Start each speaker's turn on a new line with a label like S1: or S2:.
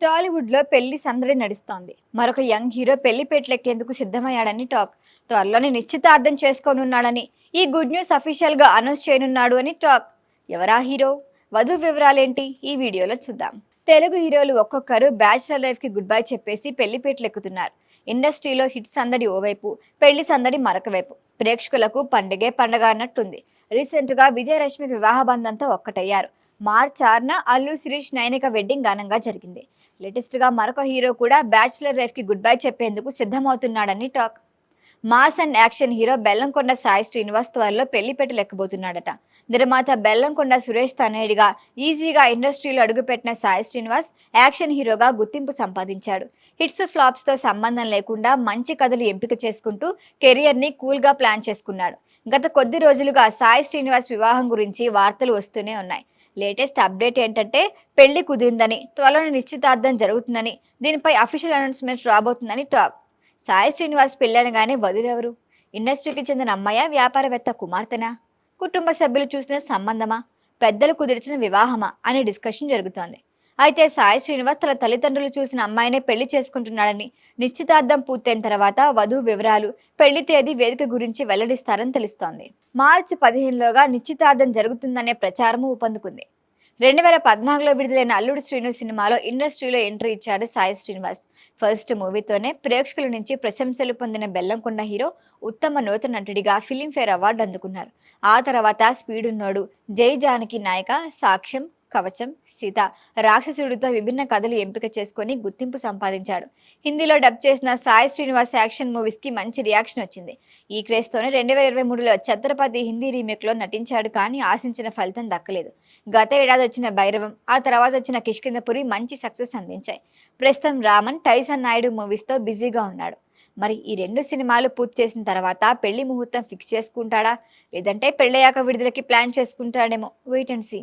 S1: టాలీవుడ్ లో పెళ్లి సందడి నడుస్తోంది. మరొక యంగ్ హీరో పెళ్లి పెట్లెక్కేందుకు సిద్ధమయ్యాడని టాక్. త్వరలోనే నిశ్చితార్థం చేసుకోనున్నాడని, ఈ గుడ్ న్యూస్ అఫీషియల్ గా అనౌన్స్ చేయనున్నాడు అని టాక్. ఎవరా హీరో? వధు వివరాలేంటి ఈ వీడియోలో చూద్దాం. తెలుగు హీరోలు ఒక్కొక్కరు బ్యాచిలర్ లైఫ్ కి గుడ్ బై చెప్పేసి పెళ్లి పెట్లెక్కుతున్నారు. ఇండస్ట్రీలో హిట్ సందడి ఓవైపు, పెళ్లి సందడి మరొక వైపు. ప్రేక్షకులకు పండుగే పండగ అన్నట్టుంది. రీసెంట్ గా విజయరశ్మి వివాహ బంధంతో ఒక్కటయ్యారు. మార్చ్ 6న అల్లు శిరీష్ నైనిక వెడ్డింగ్ ఘనంగా జరిగింది. లేటెస్ట్ గా మరొక హీరో కూడా బ్యాచిలర్ లైఫ్ కి గుడ్ బై చెప్పేందుకు సిద్ధమవుతున్నాడని talk. Mass and action hero Bellamkonda Sai Srinivas త్వరలో పెళ్లిపెట్టు లెక్కబోతున్నాడట. నిర్మాత బెల్లంకొండ సురేష్ తనయుడిగా ఈజీగా ఇండస్ట్రీలో అడుగుపెట్టిన సాయి శ్రీనివాస్ యాక్షన్ హీరోగా గుర్తింపు సంపాదించాడు. హిట్స్ ఫ్లాప్స్ తో సంబంధం లేకుండా మంచి కథలు ఎంపిక చేసుకుంటూ కెరియర్ ని కూల్ గా ప్లాన్ చేసుకున్నాడు. గత కొద్ది రోజులుగా సాయి శ్రీనివాస్ వివాహం గురించి వార్తలు వస్తూనే ఉన్నాయి. లేటెస్ట్ అప్డేట్ ఏంటంటే పెళ్లి కుదిరిందని, త్వరలో నిశ్చితార్థం జరుగుతుందని, దీనిపై అఫీషియల్ అనౌన్స్మెంట్ రాబోతుందని టాక్. సాయి శ్రీనివాస్ పెళ్ళనగానే వధువెవరు? ఇండస్ట్రీకి చెందిన అమ్మాయ, వ్యాపారవేత్త కుమార్తెనా? కుటుంబ సభ్యులు చూసిన సంబంధమా? పెద్దలు కుదిర్చిన వివాహమా అనే డిస్కషన్ జరుగుతోంది. అయితే సాయి శ్రీనివాస్ తన తల్లిదండ్రులు చూసిన అమ్మాయినే పెళ్లి చేసుకుంటున్నాడని, నిశ్చితార్థం పూర్తయిన తర్వాత వధువు వివరాలు, పెళ్లి తేదీ, వేదిక గురించి వెల్లడిస్తారని తెలుస్తోంది. మార్చి 15లోగా నిశ్చితార్థం జరుగుతుందనే ప్రచారము ఊపందుకుంది. 2014లో విడుదలైన అల్లుడు శ్రీను సినిమాలో ఇండస్ట్రీలో ఎంట్రీ ఇచ్చాడు సాయి శ్రీనివాస్. ఫస్ట్ మూవీతోనే ప్రేక్షకుల నుంచి ప్రశంసలు పొందిన బెల్లంకొండ హీరో ఉత్తమ నూతన నటుడిగా ఫిలింఫేర్ అవార్డు అందుకున్నారు. ఆ తర్వాత స్పీడున్నోడు, జై జానకి నాయక, సాక్ష్యం, కవచం, సీత, రాక్షసుడితో విభిన్న కథలు ఎంపిక చేసుకుని గుర్తింపు సంపాదించాడు. హిందీలో డబ్ చేసిన సాయి శ్రీనివాస్ యాక్షన్ మూవీస్ కి మంచి రియాక్షన్ వచ్చింది. ఈ క్రేజ్ తోనే 2023లో ఛత్రపతి హిందీ రీమేక్ లో నటించాడు, కానీ ఆశించిన ఫలితం దక్కలేదు. గత ఏడాది వచ్చిన భైరవం, ఆ తర్వాత వచ్చిన కిష్కింధపురి మంచి సక్సెస్ అందించాయి. ప్రస్తుతం రామన్, టైసన్ నాయుడు మూవీస్ తో బిజీగా ఉన్నాడు. మరి ఈ 2 సినిమాలు పూర్తి చేసిన తర్వాత పెళ్లి ముహూర్తం ఫిక్స్ చేసుకుంటాడా, లేదంటే పెళ్ళయ్యాక విడుదలకి ప్లాన్ చేసుకుంటాడేమో? Wait and see.